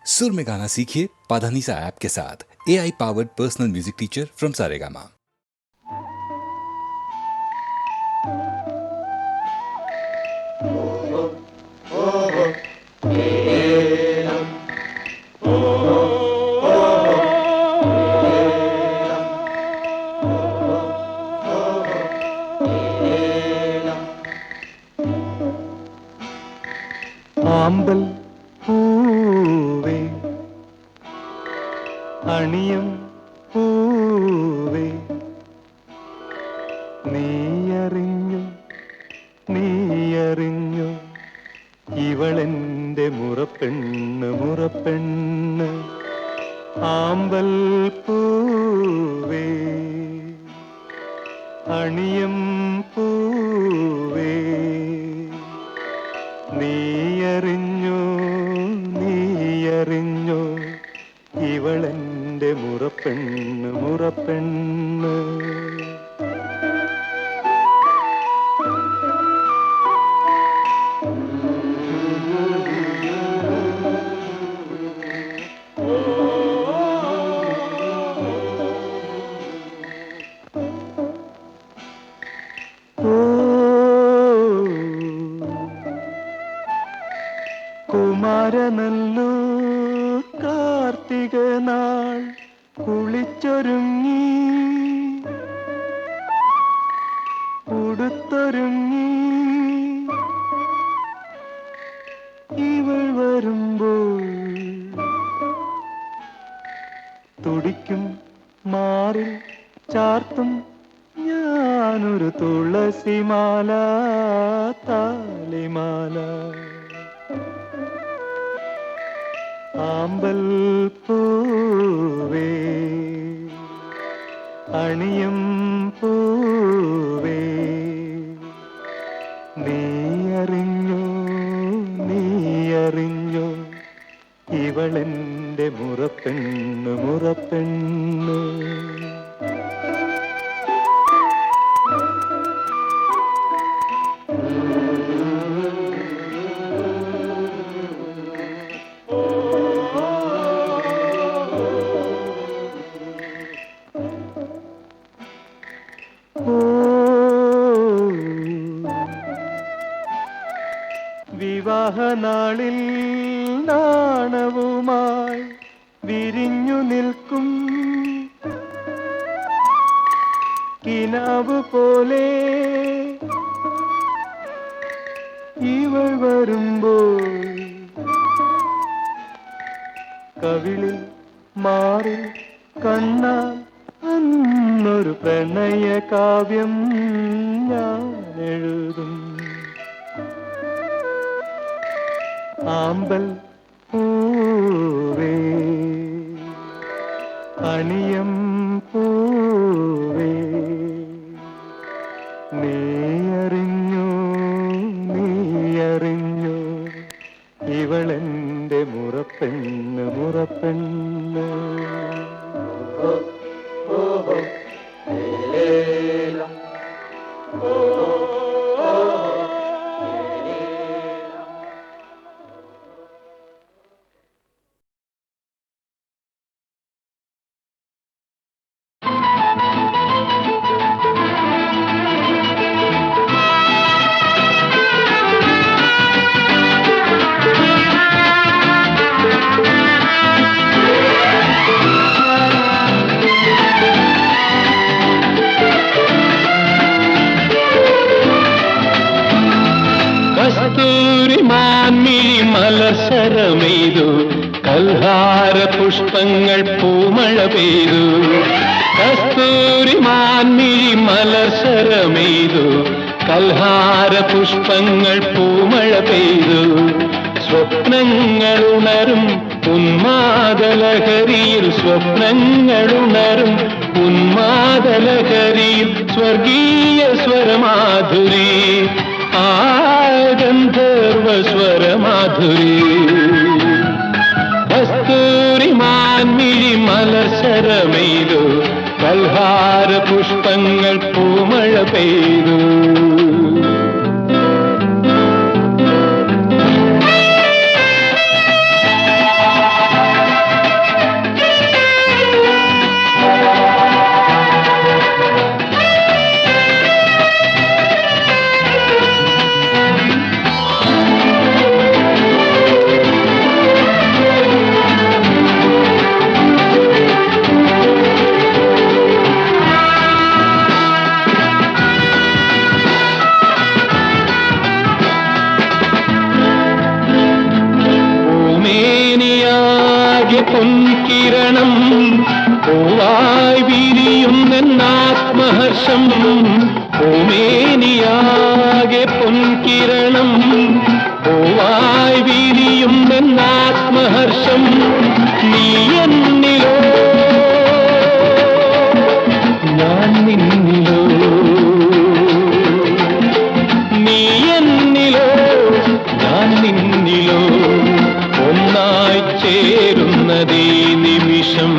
सुर में गाना सीखिए पाधानीसा ऐप के साथ। AI powered personal music teacher from Saregama. ആമ്പൽ പൂവേ അണിയം പൂവേ നീയറിഞ്ഞു നീയറിഞ്ഞു ഇവളെന്റെ മുറപ്പെണ്ണ് ആമ്പൽ പൂവേ അണിയം പൂവേ നീയറിഞ്ഞു ഇവളെന്റെ മുറപ്പെണ്ണ് കുമാരനല്ലു കാർത്തിക നാൾ കുളിച്ചൊരുങ്ങി ഉടുത്തൊരുങ്ങി ഇവൾ വരുമ്പോൾ തുടിക്കും മാറിൽ ചാർത്തും ഞാനൊരു തുളസിമാല താലിമാല ആമ്പൽ പൂവേ അണിയം പൂവേ നീയറിഞ്ഞു ഇവളെന്റെ മുറപ്പെണ്ണ് വിവാഹനാളിൽ നാണവുമായി വിരിഞ്ഞു നിൽക്കും കിനാവ് പോലെ ഇവൾ വരുമ്പോൾ കവിളിൽ മാറി കണ്ണാൽ അന്നൊരു പ്രണയ കാവ്യം ഞാൻ എഴുതും ആമ്പൽ പൂവേ അണിയം പൂവേ നീയറിഞ്ഞു ഇവളെന്റെ മുറപ്പെണ്ണ് മലർസരമെയ്തു കൽഹാര പുഷ്പങ്ങൾ പൂമഴ പെയ്തു കസ്തൂരി മാൻമിഴി മലർസരമെയ്തു കൽഹാര പുഷ്പങ്ങൾ പൂമഴ പെയ്തു സ്വപ്നങ്ങളുണരും ഉന്മാദലഹരിയിൽ സ്വപ്നങ്ങളുണരും ഉന്മാദലഹരിയിൽ സ്വർഗീയ സ്വരമാധുരി ആ ഗന്ധർവ സ്വരമാധുരി കസ്തൂരി മാൻമിഴി മലർസരമെയ്തു കൽഹാര പുഷ്പങ്ങൾ പൂമഴ പെയ്തു പൊൻകിരണം പൂവായി വിരിയുന്നാത്മഹർഷം പൂമേനിയാകെ പൊൻകിരണം പൂവായി വിരിയുന്നാത്മഹർഷം നീ എന്നിലോ ഞാൻ നിന്നിലോ നീ എന്നിലോ ഞാൻ നിന്നിലോ ഒന്നായി ചേരുന്നതീ നിമിഷം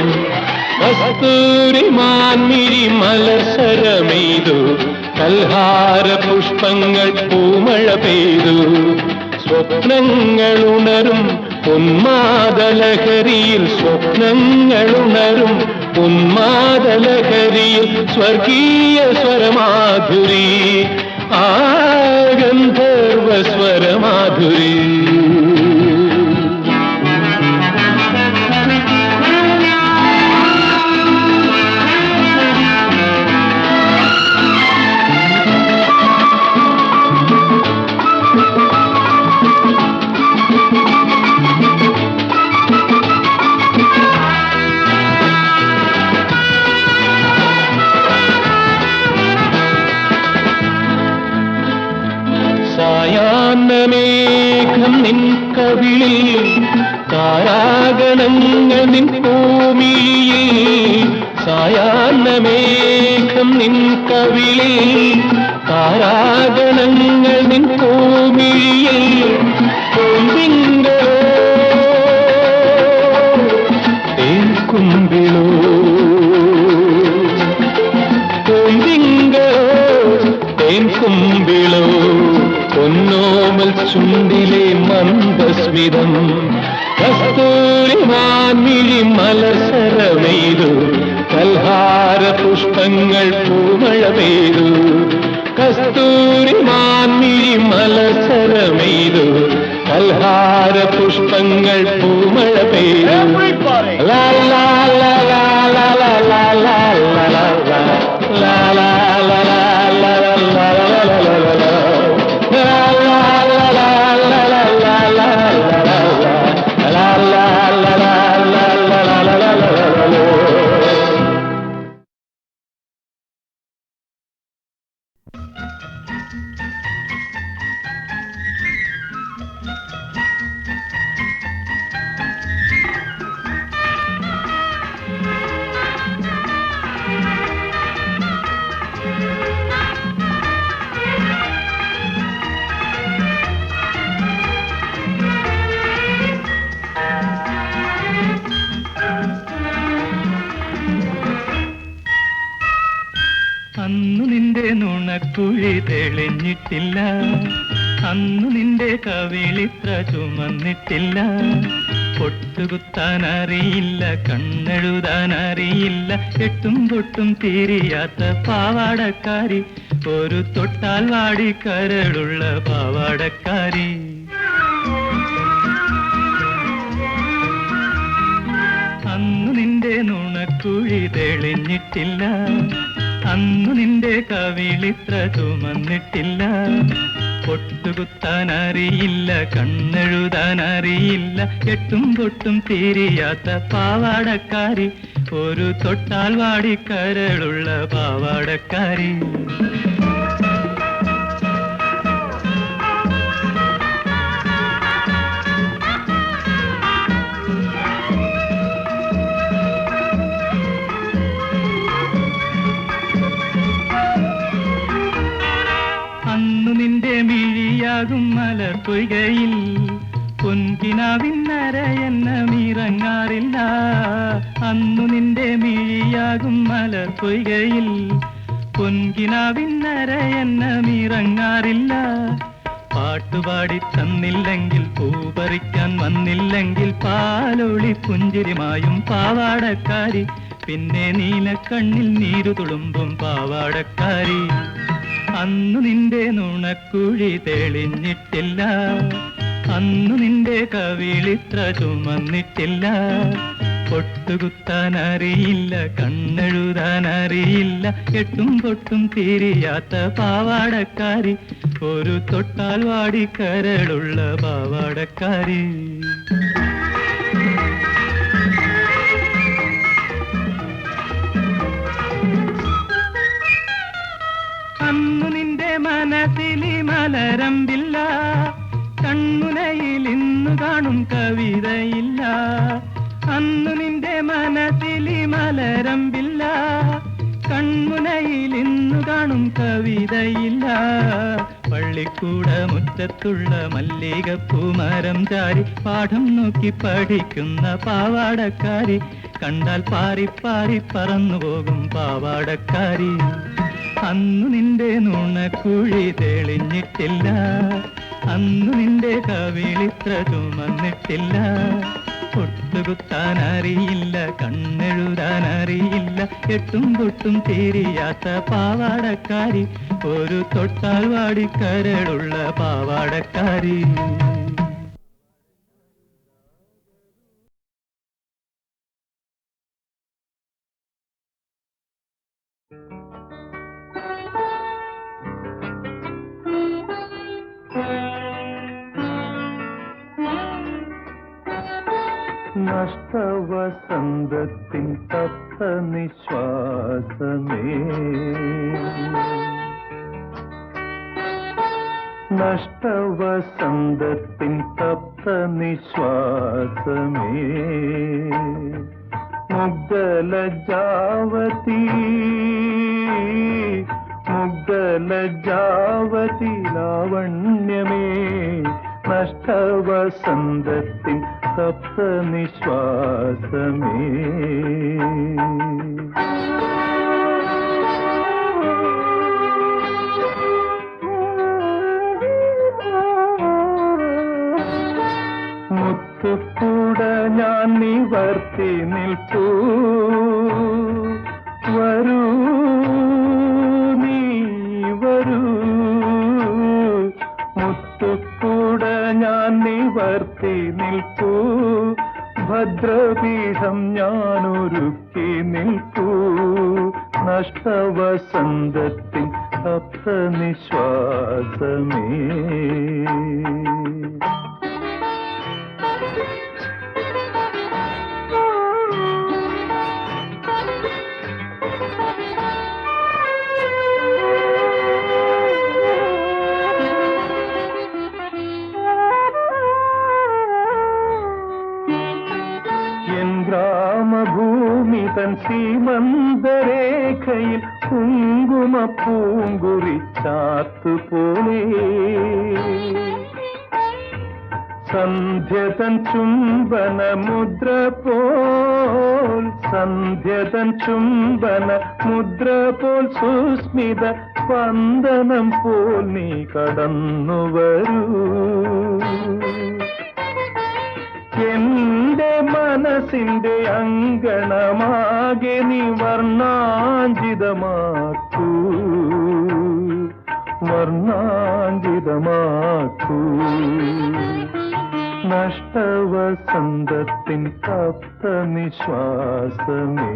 കസ്തൂരിമാൻമിഴി മലർസരമെയ്തു കൽഹാര പുഷ്പങ്ങൾ പൂമഴ പെയ്തു സ്വപ്നങ്ങൾ ഉണരും ഉന്മാദലഹരിയിൽ സ്വപ്നങ്ങളുണരും ഉന്മാദലഹരിയിൽ സ്വർഗീയ സ്വരമാധുരി ആ ഗന്ധർവ സ്വരമാധുരി സായാഹ്നമേഘം നിൻ കവിളിൽ താരാഗണങ്ങൾ നിൻ ഭൂമിയിൽ സായാഹ്നമേഘം നിൻ കവിളിൽ താരാഗണങ്ങൾ നിൻ ഭൂമിയിൽ കുമ്പിങ്ങളോ തേൻകുമ്പിളോ കുമ്പിങ്ങളോ തേൻകുമ്പിളോ പൊന്നോമൽ ചുണ്ടിലെ മന്ദസ്മിതം കസ്തൂരിമാൻമിഴി മലർസരമെയ്തു കൽഹാര പുഷ്പങ്ങൾ പൂമഴ പെയ്തു കസ്തൂരിമാൻമിഴി മലർസരമെയ്തു കൽഹാര പുഷ്പങ്ങൾ പൂമഴ പെയ്തു ലാ ലാ ലാ ലാ ലാ ലാ ലാ ലാ ലാ ലാ ലാ ലാ അന്നു നിന്റെ നുണക്കുഴി തെളിഞ്ഞിട്ടില്ല, അന്നു നിന്റെ കവിളിത്ര ചുമന്നിട്ടില്ല. പൊട്ടുകുത്താൻ അറിയില്ല, കണ്ണെഴുതാൻ അറിയില്ല, എട്ടും പൊട്ടും തിരിയാത്ത പാവാടക്കാരി, ഒരു തൊട്ടാൽ വാടി കരളുള്ള പാവാടക്കാരി. അന്നു നിന്റെ നുണക്കുഴി തെളിഞ്ഞിട്ടില്ല, അന്നു നിന്റെ കവിളിത്ര ചുമന്നിട്ടില്ല. പൊട്ടുകുത്താൻ അറിയില്ല, കണ്ണെഴുതാൻ അറിയില്ല, എട്ടും പൊട്ടും തിരിയാത്ത പാവാടക്കാരി, ഒരു തൊട്ടാൽ വാടി കരളുള്ള പാവാടക്കാരി. അന്നു നിന്റെ മിഴിയാകും മലർപ്പൊയ്കയിൽ പൊൻകിനാവിന്നര എന്നമിറങ്ങാറില്ല. അന്നു നിന്റെ മിഴിയാകും മലർപ്പൊയ്കയിൽ പൊൻകിനാവിന്നര എന്നമിറങ്ങാറില്ല. പാട്ടുപാടി തന്നില്ലെങ്കിൽ, പൂപറിക്കാൻ വന്നില്ലെങ്കിൽ, പാലൊളി പുഞ്ചിരിമായും പാവാടക്കാരി, പിന്നെ നീലക്കണ്ണിൽ നീരു തുളുമ്പും പാവാടക്കാരി. അന്നു നിന്റെ നുണക്കുഴി തെളിഞ്ഞിട്ടില്ല, അന്നു നിന്റെ കവിളിത്ര ചുമന്നിട്ടില്ല. പൊട്ടുകുത്താൻ അറിയില്ല, കണ്ണെഴുതാൻ അറിയില്ല, എട്ടും പൊട്ടും തിരിയാത്ത പാവാടക്കാരി, ഒരു തൊട്ടാൽ വാടി കരളുള്ള പാവാടക്കാരി. പള്ളിക്കൂട മുറ്റത്തുള്ള മല്ലികപ്പൂമരം ചാരി പാഠം നോക്കി പഠിക്കുന്ന പാവാടക്കാരി, കണ്ടാൽ പാറി പാറി പറന്നു പോകും പാവാടക്കാരി. അന്നു നിന്റെ നുണക്കുഴി തെളിഞ്ഞിട്ടില്ല, അന്നു നിന്റെ കവിളിത്ര ചുമന്നിട്ടില്ല. പൊട്ടുകുത്താൻ അറിയില്ല, കണ്ണെഴുതാൻ അറിയില്ല, എട്ടും തൊട്ടും തിരിയാത്ത പാവാടക്കാരി, ഒരു തൊട്ടാൽ വാടിക്കരളുള്ള പാവാടക്കാരി. നഷ്ടവസന്തത്തിൻ തപ്ത നിശ്വാസമേ, നഷ്ടവസന്തത്തിൻ തപ്ത നിശ്വാസമേ, മുഗ്ധലജ്ജാവതി മുഗ്ധലജ്ജാവതി ലാവണ്യമേ, നഷ്ടവസന്തത്തിൻ തപ്ത നിശ്വാസമേ. മുത്തുക്കൂട ഞാൻ നിവർത്തി നിൽപ്പൂ, വരൂ നീ വരൂ, മുത്തുക്കൂട ഞാൻ നിവർത്തി നിൽപ്പൂ, ഭദ്രപീഠം ഞാനൊരുക്കി നിൽപ്പൂ, നഷ്ടവസന്തത്തിൻ തപ്ത നിശ്വാസമേ. ഗ്രാമഭൂമി തൻ സീമന്തരേഖയിൽ കുങ്കുമ പൂങ്കുറിച്ചാത്തുപോലെ, സന്ധ്യതൻ ചുംബന മുദ്ര പോൽ, സന്ധ്യതൻ ചുംബന മുദ്ര പോൽ, സുസ്മിത സ്പന്ദനം പോൽ നീ കടന്നു വരൂ, എന്റെ മനസ്സിന്റെ അങ്കണമാകെ നീ വർണ്ണാഞ്ചിതമാക്കൂ, വർണ്ണാഞ്ചിതമാക്കൂ, നഷ്ടവസന്തത്തിൻ തപ്ത നിശ്വാസമേ.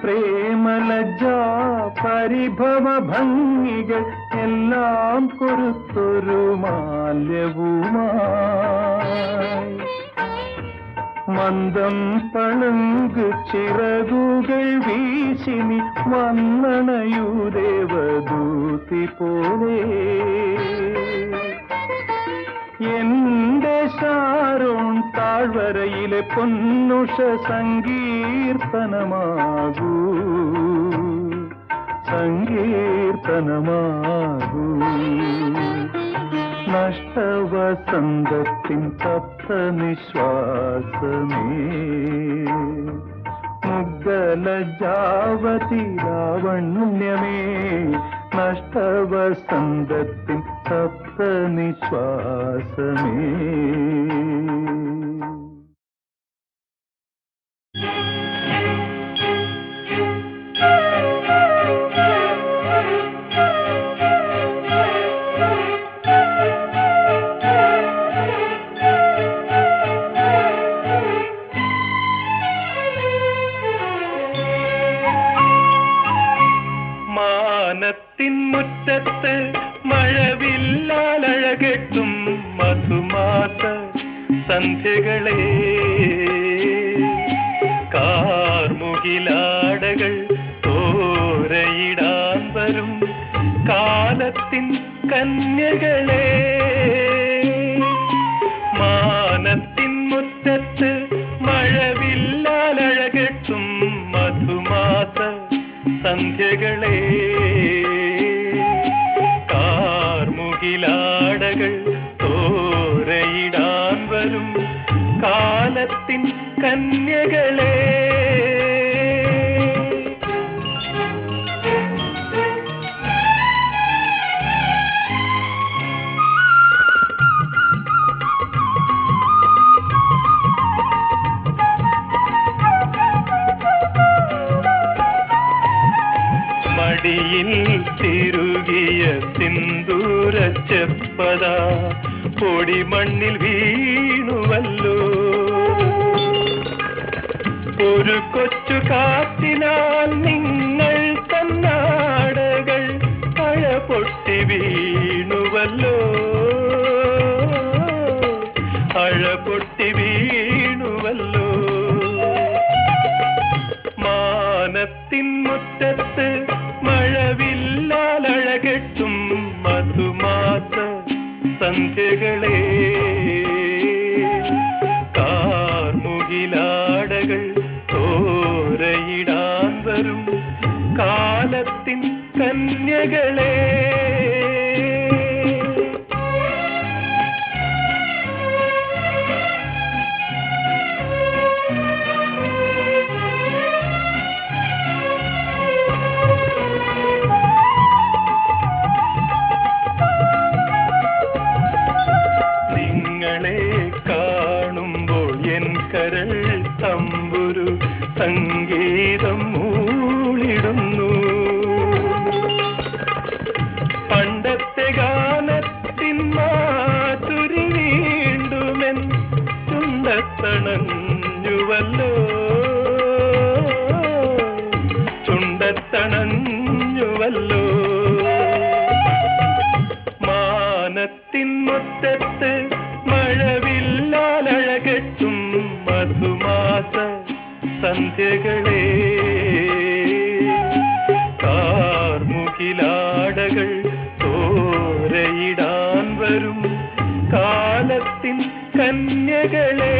പ്രേമലജ്ജാ പരിഭവ ഭംഗികൾ എല്ലാം കൊരുത്തൊരു മാല്യവുമായി, മന്ദം പളുങ്കു ചിറകുകൾ വീശിനി വന്നണയൂ ദേവദൂതി പോലെ, എന്റെ ഷാരോൺ താഴ്വരയിലെ പൊന്നുഷ സങ്കീർത്തനമാകൂ, സങ്കീർത്തനമാകൂ, നഷ്ടവസന്തത്തിൻ തപ്ത നിശ്വാസമേ. മുഗ്ധലജ്ജാവതി ലാവണ്യമേ, നഷ്ടവസന്തത്തിൻ തപ്ത നിശ്വാസമേ. മാനത്തിൻ മുറ്റത്ത് മഴവില്ലാലഴകെട്ടും മധുമാസ സന്ധ്യകളെ, കാർമുകിലാടകൾ കാലത്തിൻ കന്യകളെ മാനത്തിൻ മുറ്റത്ത് മഴവില്ലാലഴകെട്ടും മധുമാസ സന്ധ്യകളെ കാർമുകിലാടകൾ തോരയിടാൻ വരും കാലത്തിൻ കന്യകളെ മടിയിൽ തിരുകിയ സിന്ദൂര ചെപ്പത പൊടിമണ്ണിൽ വീണുവല്ലോ ഒരു കൊച്ചു കാറ്റിനാൽ നിങ്ങൾ തന്നാടകൾ പഴ പൊട്ടി വീണുവല്ലോ അഴ പൊട്ടി വീണുവല്ലോ മാനത്തിൻ മുറ്റത്ത് മഴവില്ലാലഴകെട്ടും മധുമാസ സന്ധ്യകളെ കാർമുകിലാടകൾ തോരയിടാൻ വരും കാലത്തിൻ കന്യകളെ കാണുമ്പോൾ എൻ കരൾ തമ്പുരു സംഗീതം മൂളിടുന്നു പണ്ടത്തെ ഗാനത്തിൻ മാധുരി വീണ്ടുമെൻ ചുണ്ടത്തണഞ്ഞുവല്ലോ ചുണ്ടത്തണഞ്ഞുവല്ലോ മാനത്തിൻ മുറ്റത്ത് മഴവില്ലാലഴകെട്ടും മധുമാസ സന്ധ്യകളെ കാർമുകിലാടകൾ തോരയിടാൻ വരും കാലത്തിൻ കന്യകളെ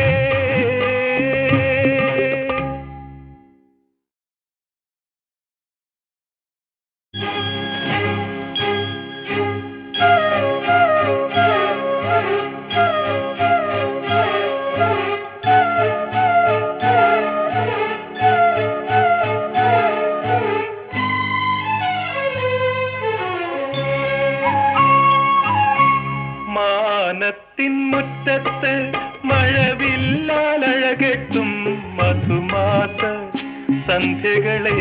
മാനത്തിൻ മുറ്റത്ത് മഴവില്ലാലഴകെട്ടും മധുമാസ സന്ധ്യകളെ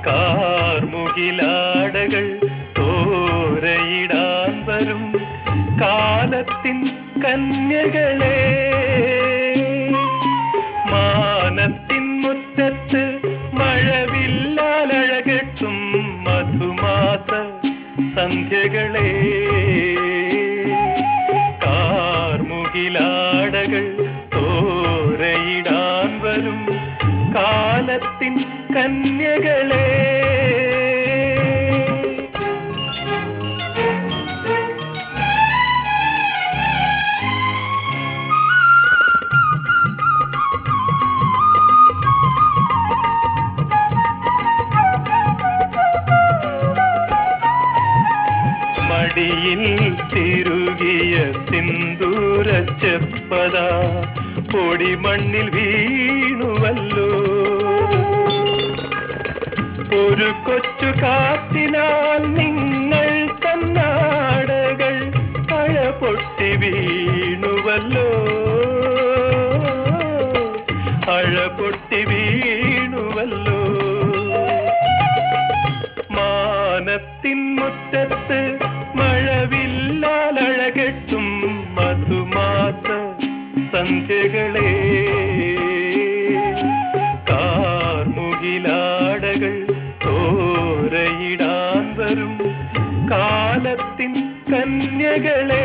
കാർമുകിലാടകൾ തോരയിടാൻ വരും കാലത്തിൻ കന്യകളെ മാനത്തിൻ മുറ്റത്ത് മഴവില്ലാലഴകെട്ടും മധുമാസ സന്ധ്യകളെ കാർമുകിലാടകൾ തോരയിടാൻ വരും കാലത്തിൻ കന്യകളെ മടിയിൽ തിരുകിയ സിന്ദൂര ചെപ്പത പൊടിമണ്ണിൽ വീണുവല്ലോ ഒരു കൊച്ചു കാറ്റിനാൽ നിങ്ങൾ തന്നാടകൾ പഴ പൊട്ടി വീണുവല്ലോ അഴ പൊട്ടി വീണുവല്ലോ മാനത്തിൻ മുറ്റത്ത് മഴവില്ലാലഴകെട്ടും മധുമാസ സന്ധ്യകളെ കാർമുകിലാടകൾ തോരയിടാൻ വരും കാലത്തിൻ കന്യകളെ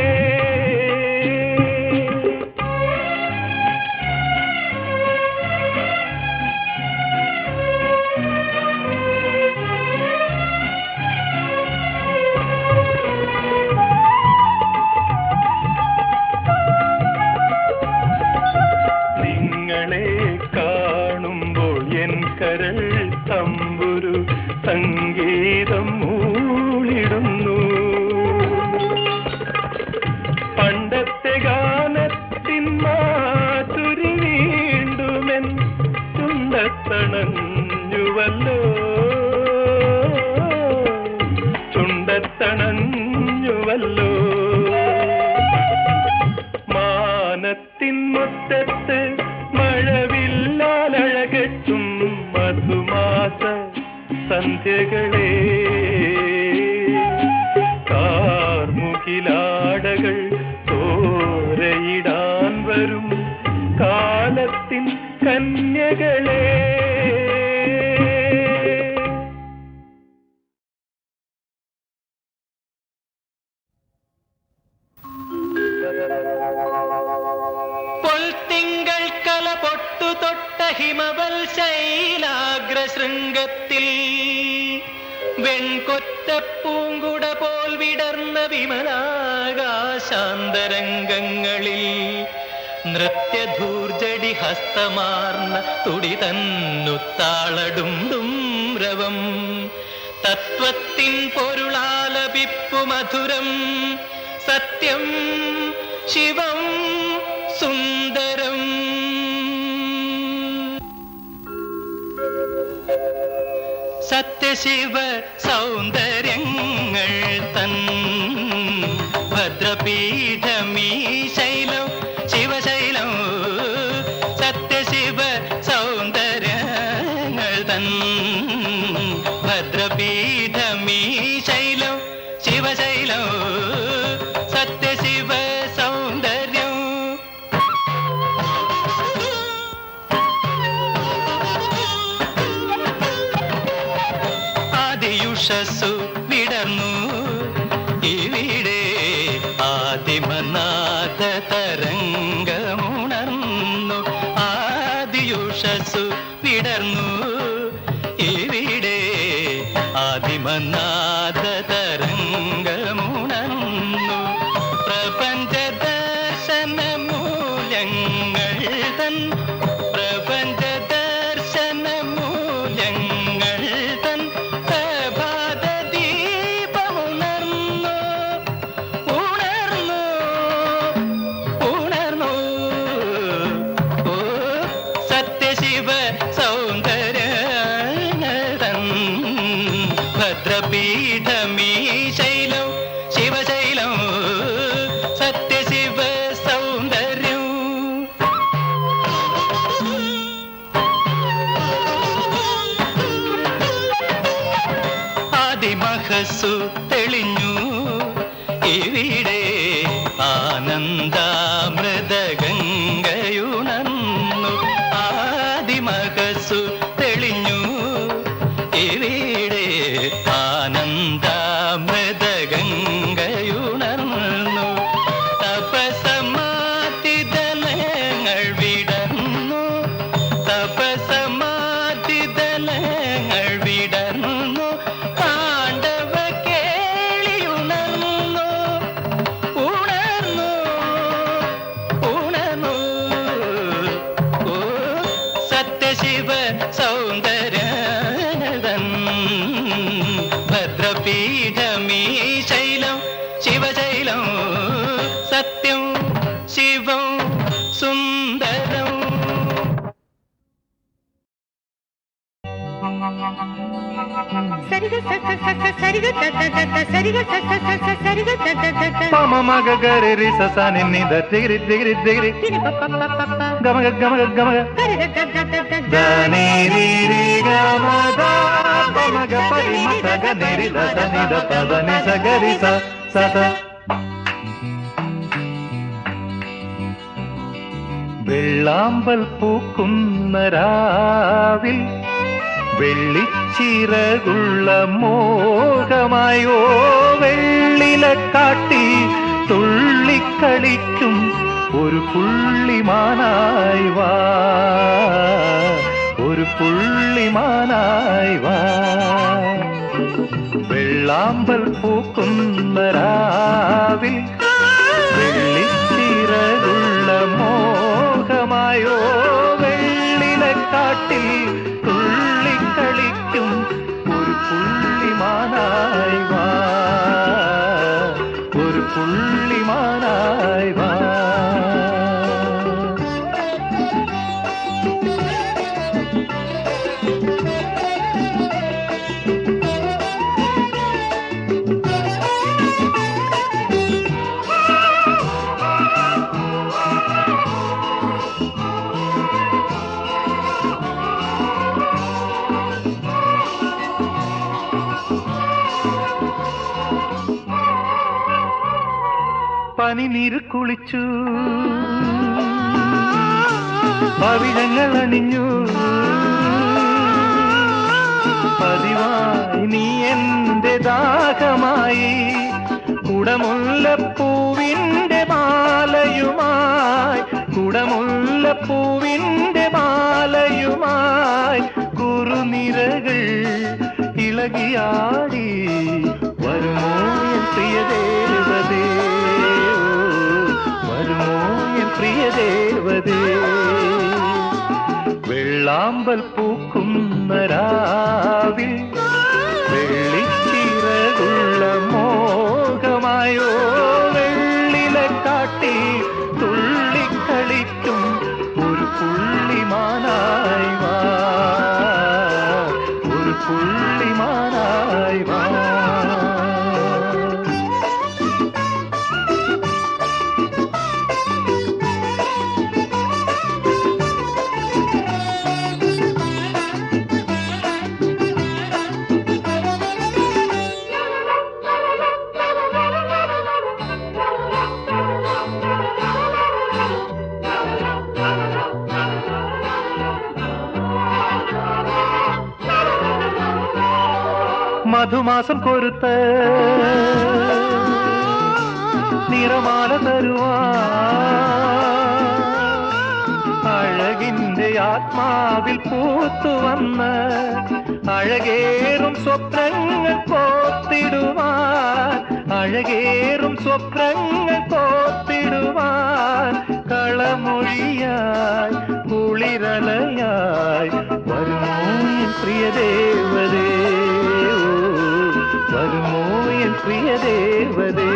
വിരിഞ്ഞുവല്ലോ. മാനത്തിൻ മുറ്റത്ത് മഴവില്ലാലഴകെട്ടും മധുമാസ സന്ധ്യകളെ, കാർമുകിലാടകൾ തോരയിടാൻ വരും കാലത്തിൻ കന്യകളെ. പൊൽത്തിങ്കൾ കല പൊട്ടു തൊട്ട ഹിമവൽ ശൈലാഗ്രശൃംഗത്തിൽ വെൺകൊറ്റപ്പൂങ്കുട പോൽ വിടർന്ന വിമലാകാശാന്തരംഗങ്ങളിൽ നൃത്യധൂർജടി ഹസ്തമാർന്ന തുടി തന്നുത്താളടും രവം തത്വത്തിൻ പൊരുളാലപിപ്പു മധുരം സത്യം ശിവം സുന്ദരം. സത്യശിവ സൗന്ദര്യങ്ങൾ തൻ ഭദ്രപീഠമീ ശൈലം ശിവശൈലം. സത്യശിവ സൗന്ദര്യങ്ങൾ തൻ ഭദ്രപീഠമീ ശൈലം ശിവശൈലം. സത്യശിവ സൗന്ദര്യം. ആദിയുഷസ്സു വിടർന്നു ഇവിടെ ആദിമനാഥ തരംഗമുണർന്നു. ആദിയുഷസ്സു വിടർന്നു ഇവിടെ ആദിമനാഥ തരംഗമുണർന്നു. പ്രപഞ്ച ദർശന മൂല്യങ്ങൾ തൻ പ്രപഞ്ച ദർശന മൂല്യങ്ങൾ തൻ പ്രഭാത ദീപമുണർന്നു ഉണർന്നു ഉണർന്നു. ഓ സത്യശിവ സൗന്ദര്യങ്ങൾ തൻ ഭദ്രപീഠമീ ശൈലം ശിവശൈലം. സത്യശിവ സൗന്ദര്യം. ആദിമഹസ്സു തെളിഞ്ഞു ഇവിടെ ആനന്ദാമൃതഗംഗയുണർന്നു. ആദിമഹസ്സു തെളിഞ്ഞു ഇവിടെ ആനന്ദാമൃതഗംഗയുണർന്നു. തപസമാതിദലങ്ങൾ വിടർന്നു തപസമാതിദലങ്ങൾ വിടർന്നു. പാണ്ഡവ കേളിയുണർന്നു ഉണർന്നു ഉണർന്നു. ഓ സത്യശിവ സൗന്ദര്യതൻ ഭദ്രപീഠമീ ശൈലം ശിവശൈലം. സത്യം ശിവം സുന്ദരം. పమ మగ గరి రి స నిన్ని ద తిగిరి తిగిరి తిగిరి గమగ గమగ గమగ దని రి రి గమ ద పమగ పరి మత గ నిరి ద ద ని ద ప ద ని స గరి స స స. വെള്ളാമ്പൽ പൂക്കുന്ന രാവിൽ വെള്ളിച്ചിറകുള്ള മോഹമായോ വെള്ളിലക്കാട്ടിൽ തുള്ളിക്കളിക്കും ഒരു പുള്ളിമാനായി വാ ഒരു പുള്ളിമാനായി വാ. വെള്ളാമ്പൽ പൂക്കുന്ന രാവിൽ വെള്ളിച്ചിറകുള്ള മോഹമായോ വെള്ളിലക്കാട്ടിൽ തുള്ളിക്കളിക്കും ഒരു പുള്ളിമാനായി വാ ഒരു പുള്ളിമാനായി വാ. പനിനീര് കുളിച്ചു, പവിഴങ്ങൾ അണിഞ്ഞു, പതിവായി നീ എന്റെ ദാഹമായി, കുടമുല്ലപ്പൂവിന്റെ മാലയുമായി, കുടമുല്ലപ്പൂവിന്റെ മാലയുമായി, കുറുനിരകൾ ഇളകിയാടി വരുമോ എൻ പ്രിയ ദേവതേ, വരുമോ എൻ പ്രിയ ദേവതേ. വെള്ളാമ്പൽ പൂക്കുന്ന രാവിൽ വെള്ളിച്ചിറകുള്ള മോഹമായോ, വെള്ളിലെ കാട്ടി തുള്ളിക്കളിക്കും ഒരു പുള്ളിമാനായി വാ, ഒരു പുള്ളിമാനായി വാ. മധുമാസം കൊരുത്ത നിറമാല തരുവാ, അഴകിന്റെ ആത്മാവിൽ പൂത്തുവന്ന് അഴകേറും സ്വപ്നങ്ങൾ കോത്തിടുവാൻ, അഴകേറും സ്വപ്നങ്ങൾ കോത്തിടുവാൻ, കളമൊഴിയായി കുളിരലയായി വരുമോ എൻ പ്രിയ ദേവതേ, വരുമോ എൻ പ്രിയ ദേവതേ.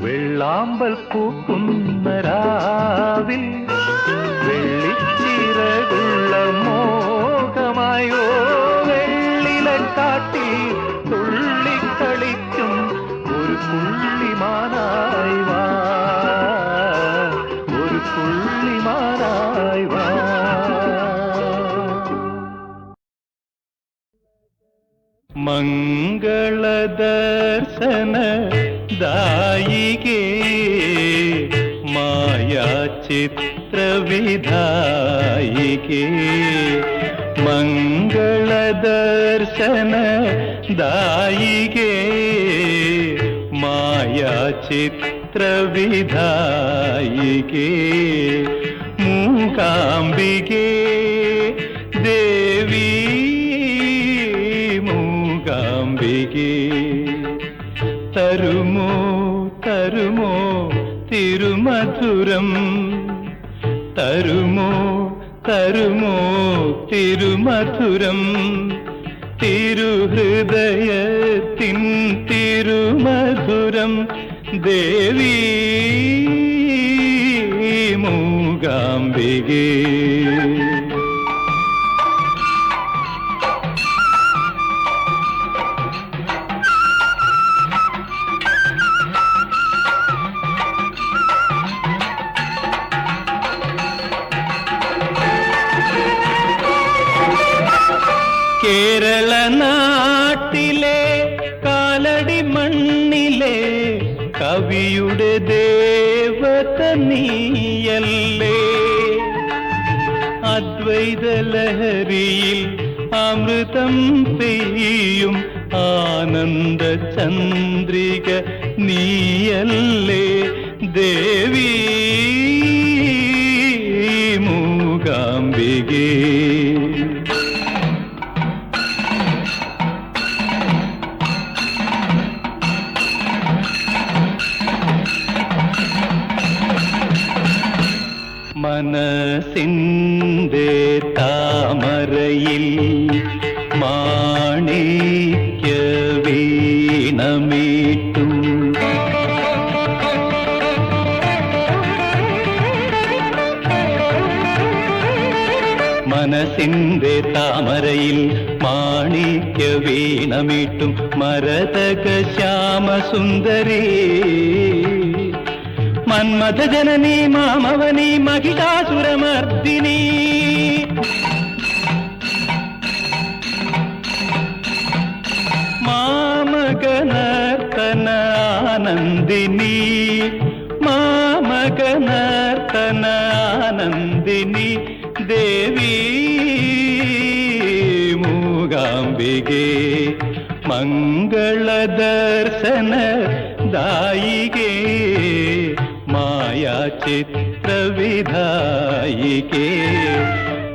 വെള്ളാമ്പൽ പൂക്കുന്ന രാവിൽ വെള്ളിച്ചിറകുള്ള മോഹമായോ, വെള്ളിലെ കാട്ടി തുള്ളിക്കളിക്കും ഒരു പുള്ളിമാനായി വാ, ഒരു പുള്ളിമാനായി വാ. മംഗളദർശന ദായികേ മായാചിത്രവിധായികേ, മംഗളദർശന ദായികേ മായാചിത്രവിധായികേ, മൂകാംബികേ ദേവി മൂകാംബികേ. തരുമോ തരുമോ തിരുമധുരം, തരുമോ തരുമോ തിരുമധുരം, തിരുഹൃദയത്തിൻ തിരുമധുരം ദേവി മൂകാംബികേ. കേരള നാട്ടിലെ കാലടി മണ്ണിലെ കവിയുടെ ദേവത നീയല്ലേ, അദ്വൈത ലഹരിയിൽ അമൃതം പെയ്യും ആനന്ദ ചന്ദ്രിക നീയല്ലേ ദേവി മൂകാംബികേ. മനസ്സിൻ്റെ താമരയിൽ മാണിക്യ വീണമീട്ടും, മനസ്സിൻ്റെ താമരയിൽ മാണിക്യ വീണമീട്ടും മരതക ശ്യാമസുന്ദരീ, മന്മഥ ജനനി മാമവനി മഹിഷാസുരമർദിനി, മാമകനർത്തന ആനന്ദിനി മാമക നർത്തന ആനന്ദിനി ദേവി മൂകാംബികേ മംഗളദർശന ദായികേ മായാചിത്രവിധായികേ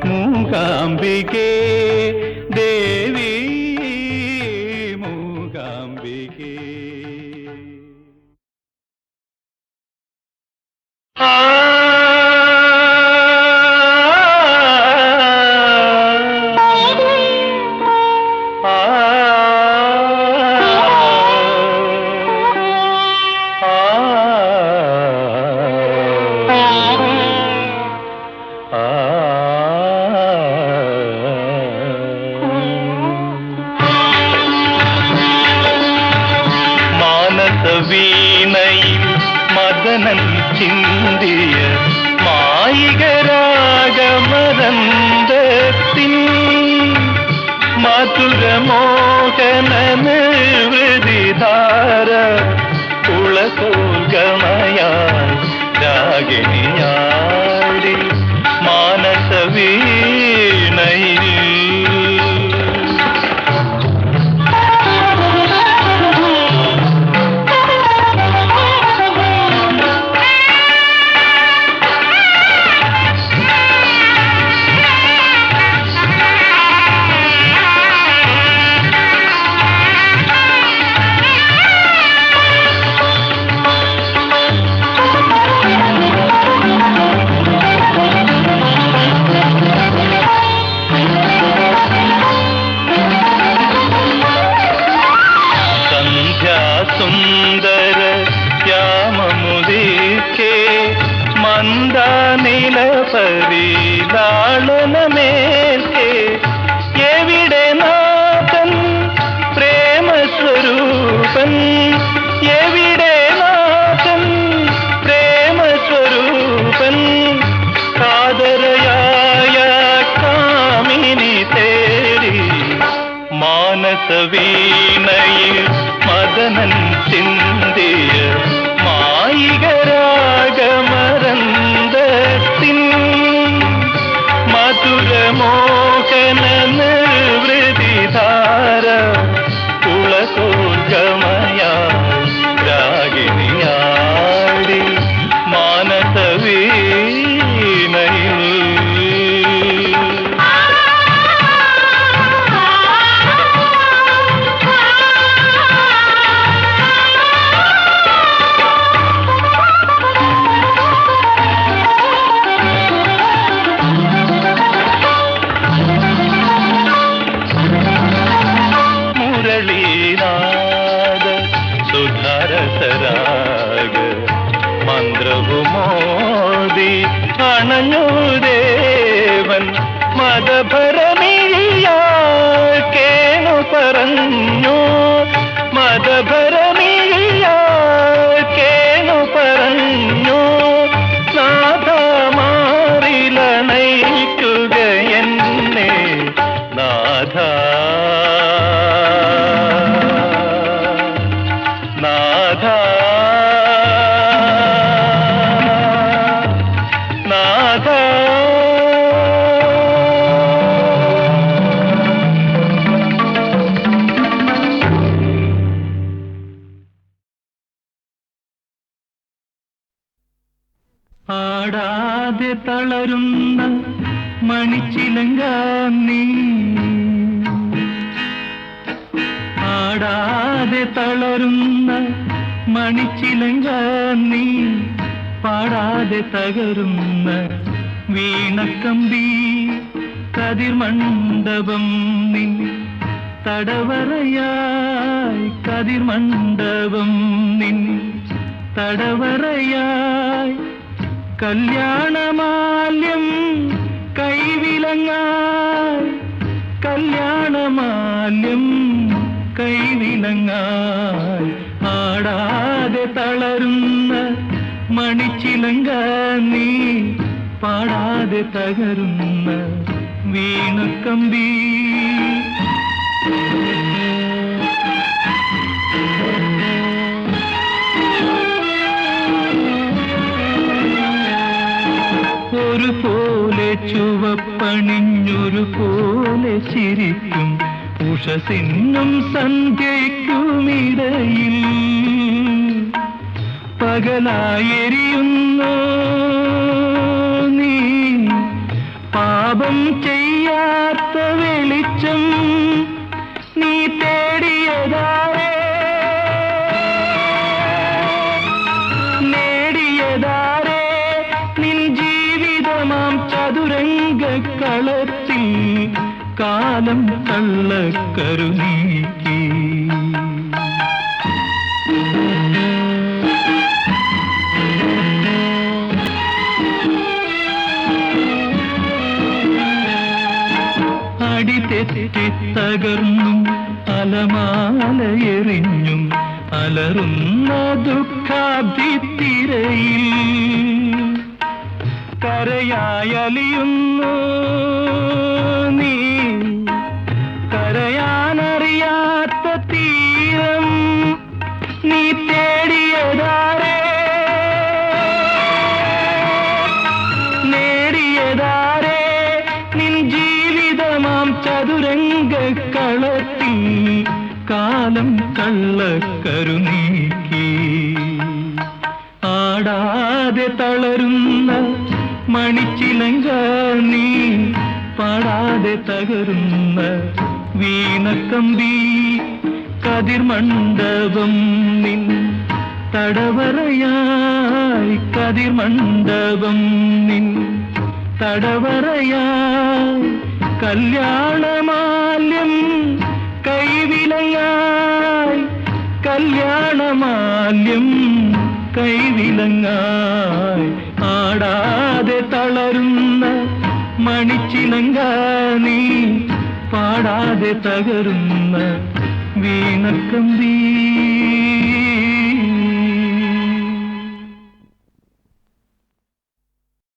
മൂകാംബികേ ദേവി മൂകാംബികേ. വീണയിൽ മദനൻ ചിന്തിയ മായികരാഗമരന്തത്തിൻ മധുരമോഹന നിർവൃതിധാര ഉളകോൽഗമയാൽ രാഗിണിയാടി മാനസ വീണയിൽ. സുന്ദര ശ്യാമമുദിക്കേ മന്ദാനില പരിലാളനമേൽക്കേ എവിടെ നാഥൻ പ്രേമസ്വരൂപൻ എവിടെ നാഥൻ പ്രേമസ്വരൂപൻ കാതരയായ കാമിനി തേരി മാനസ വീണയിൽ മദനൻ ചിന്തിയ മായികരാഗമരന്തത്തിൻ മധുരമോഹന നിർവൃതിധാര ഉളകോൽഗമയാൽ രാഗിണിയാടി മാനസ വീണയിൽ. സുധാരസരാഗ മന്ത്രവുമോദി അണഞ്ഞു ദേവൻ മദഭരമിഴിയാൽ കേണു പറഞ്ഞു മദഭരമിഴിയാൽ കേണു പറഞ്ഞു നാഥ മാറിലണയ്ക്കുക എന്നെ നാഥ നാഥ നാഥ. ആടാതെ തളരുന്ന മണിച്ചിലങ്ക നീ ആടാതെ തളരുന്ന മണിച്ചിലങ്ക നീ പാടാതെ തകരുന്ന വീണക്കമ്പി കതിർമണ്ഡപം നിൻ തടവറയായി കതിർമണ്ഡപം നിൻ തടവറയായി കല്യാണമാല്യം കൈവിലങ്ങായി കല്യാണമാല്യം കൈവിലങ്ങായി ആടാതെ തളരുന്ന മണിച്ചിലങ്ക നീ പാടാതെ തകരുന്ന വീണക്കമ്പി. ചുവപ്പണിഞ്ഞൊരു പോലെ ചിരിക്കും ഉഷസിന്നും സന്ധ്യയ്ക്കുമിടയിൽ പകലായെരിയുന്നു നീ പാപം ചെയ്യാത്ത വെളിച്ചം നീ തേടിയതാരേ നേടിയതാരേ നിൻ ജീവിതമാം ചതുരംഗ കളത്തിൽ കാലം കള്ളക്കരു നീക്കി അടിതെറ്റി തകർന്നും അലമാലയെറിഞ്ഞും അലറുന്ന ദുഃഖാഭിത്തിരയിൽ കരയായലിയുന്നു നീ കരയാനറിയാത്ത തീരം നീ തേടിയതാരേ നേടിയതാരേ നിൻ ജീവിതമാം ചതുരംഗ കളത്തിൽ കാലം കള്ളക്കരു നീക്കി ആടാതെ തളരുന്ന മണിച്ചിലങ്ക നീ പാടാതെ തകരുന്ന വീണക്കമ്പി കതിർമണ്ഡപം നിൻ തടവറയായി കതിർമണ്ഡപം നിൻ തടവറയായി കല്യാണമാല്യം കൈവിലങ്ങായി കല്യാണമാല്യം കൈവിലങ്ങായി ആടാതെ തളരുന്ന മണിച്ചിലങ്ക നീ പാടാതെ തകരുന്ന വീണക്കമ്പി